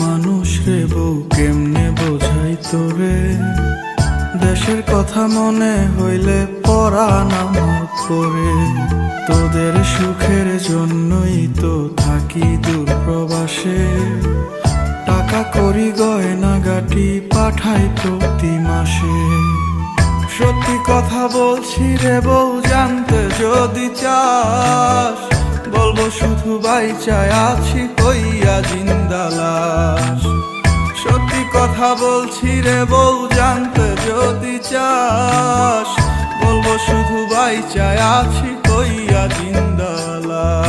মানুষ রে বউ, কেমনে বোঝাই তোরে। দেশের কথা মনে হইলে পরাণ আমার পরে। তোদের সুখের জন্যই তো থাকি দূর প্রবাসে। টাকা করি গয়না গাটি পাঠাই প্রতি মাসে। সত্যি কথা বলছি রে বউ, জানতে যদি চাস, বলবো শুধু বাইচায় আছি কইয়া জিন্দা লাশ। সত্যি কথা বলছি রে বউ, জানতে যদি চাস, বলবো শুধু বাইচায় আছি কইয়া জিন্দা লাশ।